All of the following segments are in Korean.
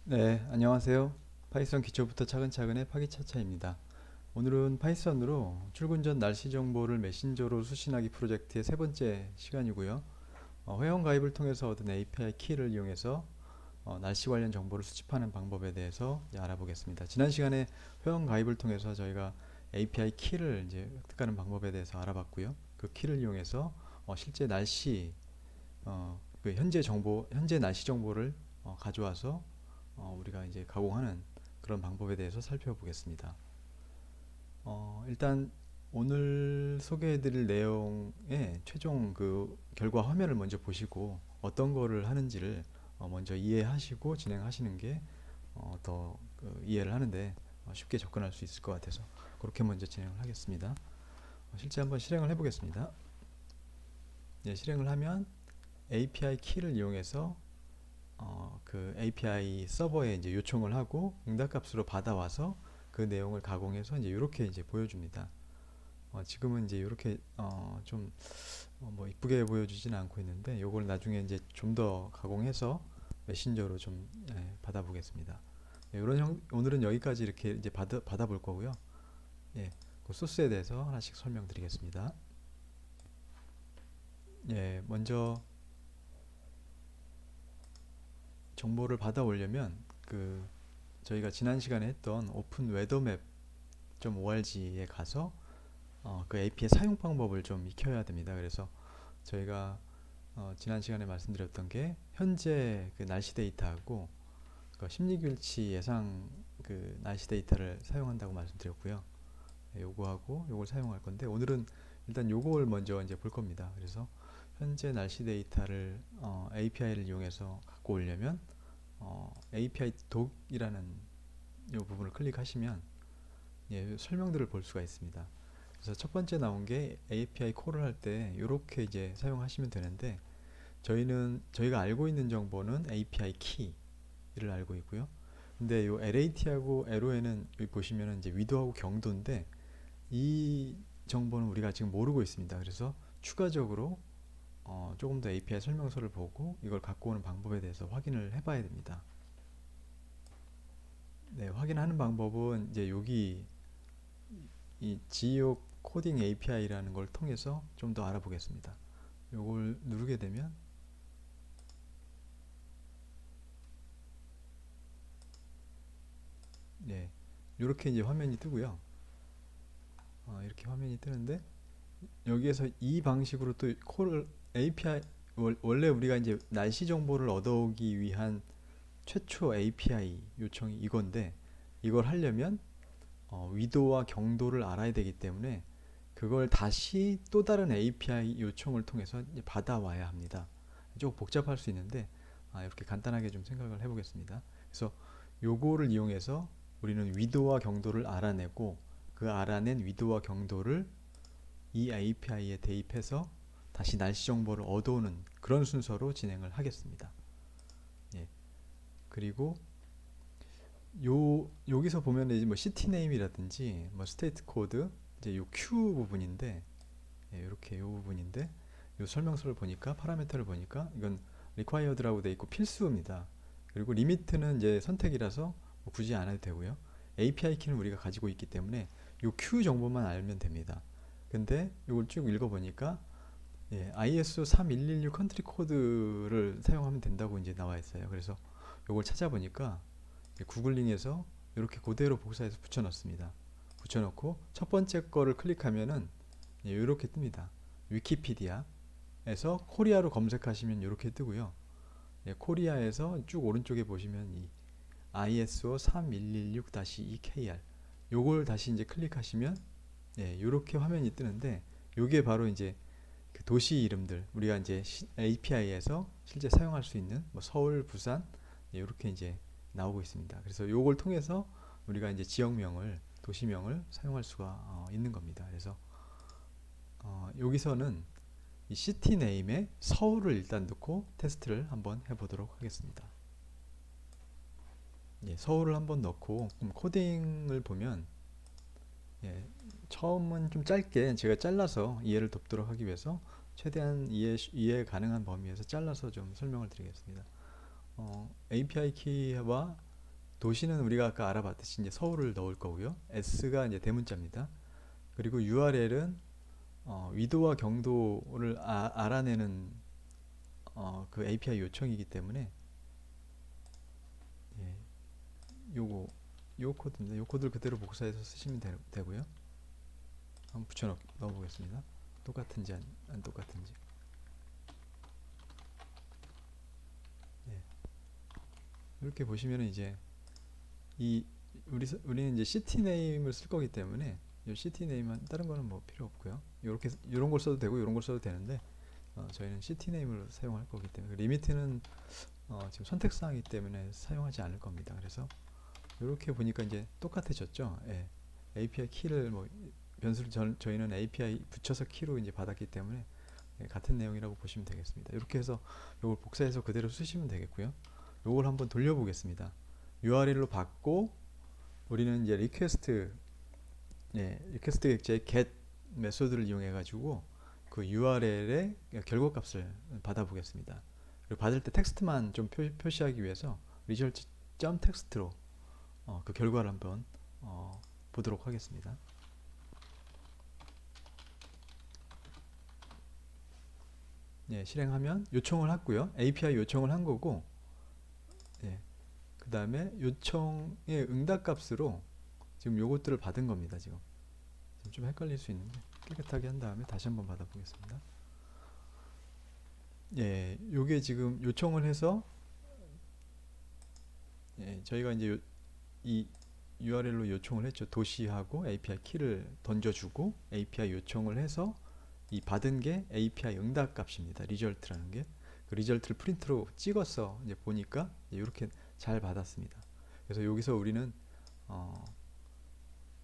네, 안녕하세요. 파이썬 기초부터 차근차근의 파기차차입니다. 오늘은 파이썬으로 출근 전 날씨 정보를 메신저로 수신하기 프로젝트의 세 번째 시간이고요. 회원 가입을 통해서 얻은 API 키를 이용해서 날씨 관련 정보를 수집하는 방법에 대해서 이제 알아보겠습니다. 지난 시간에 회원 가입을 통해서 저희가 API 키를 이제 획득하는 방법에 대해서 알아봤고요. 그 키를 이용해서 실제 날씨, 그 현재 날씨 정보를 가져와서 우리가 이제 가공하는 그런 방법에 대해서 살펴보겠습니다. 일단 오늘 소개해드릴 내용의 최종 그 결과 화면을 먼저 보시고 어떤 거를 하는지를 먼저 이해하시고 진행하시는 게 더 이해를 하는데 쉽게 접근할 수 있을 것 같아서 그렇게 먼저 진행을 하겠습니다. 실제 한번 실행을 해보겠습니다. 네, 실행을 하면 API 키를 이용해서 그 API 서버에 이제 요청을 하고 응답값으로 받아와서 그 내용을 가공해서 이제 이렇게 이제 보여줍니다. 지금은 이제 이렇게 좀뭐 이쁘게 보여주지는 않고 있는데 요걸 나중에 이제 좀 더 가공해서 메신저로 좀 받아보겠습니다. 오늘은 여기까지 이렇게 이제 받아볼 거고요. 예, 그 소스에 대해서 하나씩 설명드리겠습니다. 예, 먼저 정보를 받아 오려면 그 저희가 지난 시간에 했던 오픈 웨더맵.org에 가서 그 API 사용 방법을 좀 익혀야 됩니다. 그래서 저희가 지난 시간에 말씀드렸던 게 현재 그 날씨 데이터하고 그 심리길치 예상 그 날씨 데이터를 사용한다고 말씀드렸고요. 요거하고 요걸 사용할 건데 오늘은 일단 요걸 먼저 이제 볼 겁니다. 그래서 현재 날씨 데이터를 API를 이용해서 갖고 오려면 API 독이라는 요 부분을 클릭하시면 설명들을 볼 수가 있습니다. 그래서 첫 번째 나온 게 API 콜을 할 때 이렇게 이제 사용하시면 되는데 저희가 알고 있는 정보는 API 키를 알고 있고요. 근데 요 LAT하고 LON은 여기 보시면은 이제 위도하고 경도인데 이 정보는 우리가 지금 모르고 있습니다. 그래서 추가적으로 조금 더 API 설명서를 보고 이걸 갖고 오는 방법에 대해서 확인을 해봐야 됩니다. 네, 확인하는 방법은 이제 여기 이 지오 코딩 API라는 걸 통해서 좀 더 알아보겠습니다. 요걸 누르게 되면 네, 이렇게 이제 화면이 뜨고요. 이렇게 화면이 뜨는데 여기에서 이 방식으로 또 콜을 API 원래 우리가 이제 날씨 정보를 얻어오기 위한 최초 API 요청이 이건데 이걸 하려면 위도와 경도를 알아야 되기 때문에 그걸 다시 또 다른 API 요청을 통해서 받아와야 합니다. 좀 복잡할 수 있는데 이렇게 간단하게 좀 생각을 해보겠습니다. 그래서 요거를 이용해서 우리는 위도와 경도를 알아내고 그 알아낸 위도와 경도를 이 API에 대입해서 다시 날씨 정보를 얻어오는 그런 순서로 진행을 하겠습니다. 예. 그리고 여기서 보면 이제 뭐 시티 네임이라든지 뭐 스테이트 코드 이제 요 Q 부분인데 이렇게 요 부분인데 요 설명서를 보니까 파라미터를 보니까 이건 required라고 돼 있고 필수입니다. 그리고 리미트는 이제 선택이라서 뭐 굳이 안 해도 되고요. API 키는 우리가 가지고 있기 때문에 요 Q 정보만 알면 됩니다. 근데 이걸 쭉 읽어보니까 ISO 3116 컨트리 코드를 사용하면 된다고 이제 나와 있어요. 그래서 이걸 찾아보니까 구글링에서 이렇게 그대로 복사해서 붙여넣습니다. 붙여넣고 첫 번째 거를 클릭하면은 이렇게 뜹니다. 위키피디아에서 코리아로 검색하시면 이렇게 뜨고요. 코리아에서 쭉 오른쪽에 보시면 이 ISO 3116-2KR 요걸 다시 이제 클릭하시면 이렇게 화면이 뜨는데 요게 바로 이제 그 도시 이름들 우리가 이제 API에서 실제 사용할 수 있는 뭐 서울, 부산 이렇게 이제 나오고 있습니다. 그래서 요걸 통해서 우리가 이제 지역명을 도시명을 사용할 수가 있는 겁니다. 그래서 여기서는 이 시티 네임에 서울을 일단 넣고 테스트를 한번 해보도록 하겠습니다. 서울을 한번 넣고 코딩을 보면 처음은 좀 짧게 제가 잘라서 이해를 돕도록 하기 위해서 최대한 이해 가능한 범위에서 잘라서 좀 설명을 드리겠습니다. API 키와 도시는 우리가 아까 알아봤듯이 이제 서울을 넣을 거고요. S가 이제 대문자입니다. 그리고 URL은 위도와 경도를 알아내는 그 API 요청이기 때문에 예, 요 코드입니다. 요 코드를 그대로 복사해서 쓰시면 되고요. 한번 붙여 넣어 보겠습니다. 똑같은지 안 똑같은지. 예. 이렇게 보시면 이제 우리는 이제 시티 네임을 쓸 거기 때문에 이 시티 네임은 다른 거는 뭐 필요 없고요. 이렇게 이런 걸 써도 되고 이런 걸 써도 되는데 저희는 시티 네임을 사용할 거기 때문에 리미트는 지금 선택 사항이기 때문에 사용하지 않을 겁니다. 그래서 이렇게 보니까 이제 똑같아졌죠. 예. API 키를 뭐 변수를 저희는 API 붙여서 키로 이제 받았기 때문에 같은 내용이라고 보시면 되겠습니다. 이렇게 해서 이걸 복사해서 그대로 쓰시면 되겠고요. 이걸 한번 돌려보겠습니다. URL로 받고 우리는 이제 리퀘스트 객체의 get 메소드를 이용해 가지고 그 URL의 결과값을 받아보겠습니다. 그리고 받을 때 텍스트만 좀 표시하기 위해서 result.text로 그 결과를 한번 보도록 하겠습니다. 예, 실행하면 요청을 했고요. API 요청을 한 거고, 예, 그 다음에 요청의 응답값으로 지금 요것들을 받은 겁니다. 지금 좀 헷갈릴 수 있는데 깨끗하게 한 다음에 다시 한번 받아보겠습니다. 예, 요게 지금 요청을 해서 저희가 이제 이 URL로 요청을 했죠. 도시하고 API 키를 던져주고 API 요청을 해서 이 받은 게 API 응답 값입니다. 리절트라는 게. 그 리절트를 프린트로 찍어서 이제 보니까 이렇게 잘 받았습니다. 그래서 여기서 우리는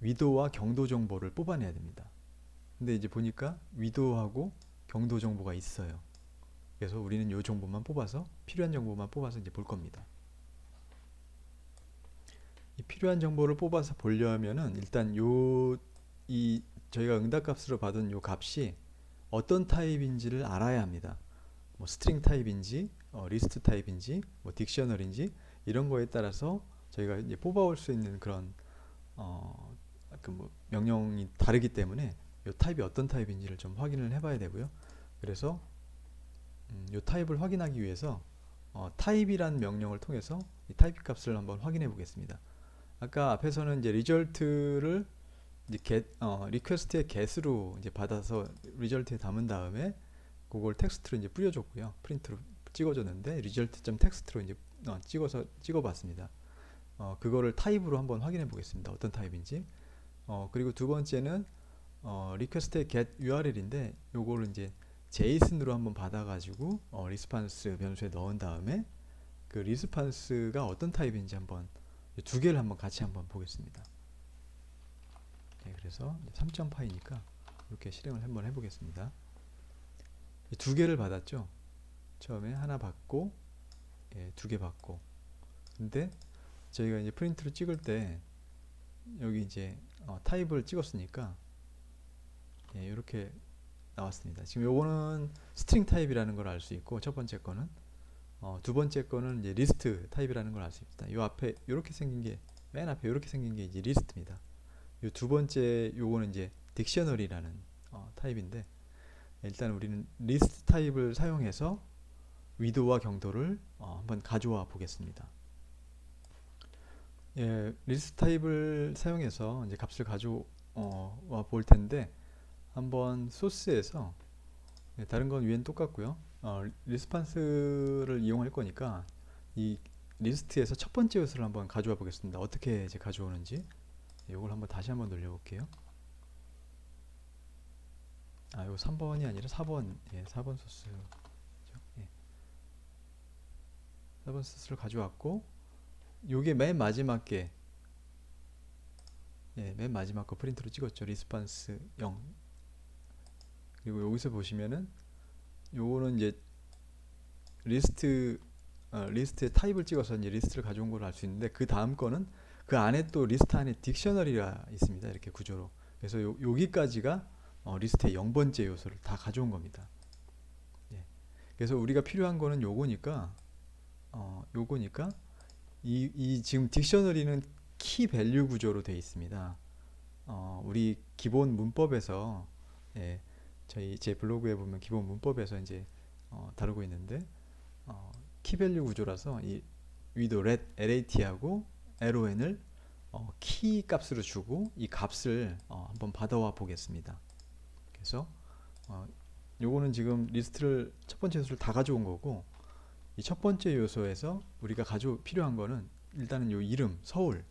위도와 경도 정보를 뽑아내야 됩니다. 근데 이제 보니까 위도하고 경도 정보가 있어요. 그래서 우리는 이 정보만 뽑아서 필요한 정보만 뽑아서 이제 볼 겁니다. 이 필요한 정보를 뽑아서 보려면은 일단 저희가 응답값으로 받은 요 값이 어떤 타입인지를 알아야 합니다. 뭐 스트링 타입인지, 리스트 타입인지, 뭐 딕셔너리인지 이런 거에 따라서 저희가 이제 뽑아올 수 있는 그런 뭐 명령이 다르기 때문에 이 타입이 어떤 타입인지를 좀 확인을 해봐야 되고요. 그래서 이 타입을 확인하기 위해서 타입이란 명령을 통해서 이 타입 값을 한번 확인해 보겠습니다. 아까 앞에서는 이제 리절트를 이제 리퀘스트의 get으로 이제 받아서 리절트에 담은 다음에 그걸 텍스트로 이제 뿌려줬고요. 프린트로 찍어줬는데 result.text로 이제 찍어봤습니다. 그거를 타입으로 한번 확인해 보겠습니다. 어떤 타입인지. 그리고 두 번째는 리퀘스트의 get URL인데 요거를 이제 JSON으로 한번 받아가지고 리스판스 변수에 넣은 다음에 그 리스판스가 어떤 타입인지 한번 두 개를 한번 같이 한번 보겠습니다. 네, 그래서 3.파이니까 이렇게 실행을 한번 해보겠습니다. 두 개를 받았죠. 처음에 하나 받고 두 개 받고. 근데 저희가 이제 프린트로 찍을 때 여기 이제 타입을 찍었으니까 이렇게 나왔습니다. 지금 요거는 스트링 타입이라는 걸 알 수 있고 첫 번째 거는 두 번째 거는 이제 리스트 타입이라는 걸 알 수 있습니다. 요 앞에 이렇게 생긴 게 맨 앞에 이렇게 생긴 게 이제 리스트입니다. 요 두 번째 요거는 이제 딕셔너리라는 타입인데 일단 우리는 리스트 타입을 사용해서 위도와 경도를 한번 가져와 보겠습니다. 예, 리스트 타입을 사용해서 이제 값을 가져와 볼 텐데 한번 소스에서 다른 건 위엔 똑같고요. 리스판스를 이용할 거니까 이 리스트에서 첫 번째 요소를 한번 가져와 보겠습니다. 어떻게 이제 가져오는지 이걸 한번 다시 한번 돌려볼게요. 요 3번이 아니라 4번, 4번 소스. 예. 4번 소스를 가져왔고, 요게 맨 마지막 게, 맨 마지막 거 프린트로 찍었죠. 리스판스 0. 그리고 여기서 보시면은, 요거는 이제 리스트의 타입을 찍어서 이제 리스트를 가져온 걸 알 수 있는데, 그 다음 거는 그 안에 또 리스트 안에 딕셔너리가 있습니다. 이렇게 구조로. 그래서 여기까지가 리스트의 0번째 요소를 다 가져온 겁니다. 그래서 우리가 필요한 거는 요거니까 이 지금 딕셔너리는 키 밸류 구조로 되어 있습니다. 우리 기본 문법에서, 예, 제 블로그에 보면 기본 문법에서 이제 다루고 있는데, 키 밸류 구조라서 이 위도 LAT하고 LON을 키 값으로 주고 이 값을 한번 받아와 보겠습니다. 그래서 어, 요거는 지금 리스트를 첫 번째 요소를 다 가져온 거고, 이 첫 번째 요소에서 우리가 필요한 거는 일단은 요 이름 서울,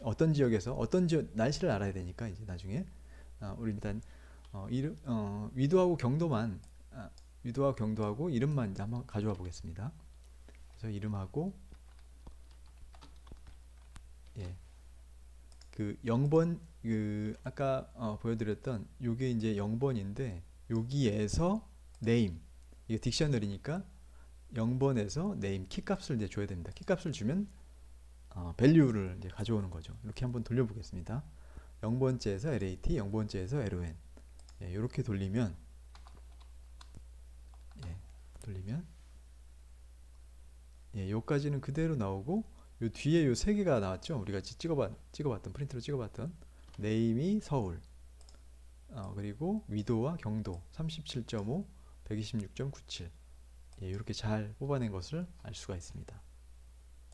어떤 지역에서 어떤 지역 날씨를 알아야 되니까 이제 나중에 우리 일단 이름 위도하고 경도만, 위도와 경도하고 이름만 이제 한번 가져와 보겠습니다. 그래서 이름하고, 예, 그 0번, 그 아까 보여드렸던 요게 이제 0번인데 여기에서 네임, 이게 딕셔너리니까 0번에서 네임 키 값을 이제 줘야 됩니다. 키 값을 주면 밸류를 이제 가져오는 거죠. 이렇게 한번 돌려보겠습니다. 0번째에서 LAT, 0번째에서 LON, 예, 이렇게 돌리면, 예, 돌리면, 예, 요까지는 그대로 나오고, 요 뒤에 요 세 개가 나왔죠. 우리가 찍어봤던, 프린트로 찍어봤던 네임이 서울, 그리고 위도와 경도 37.5, 126.97, 예, 이렇게 잘 뽑아낸 것을 알 수가 있습니다.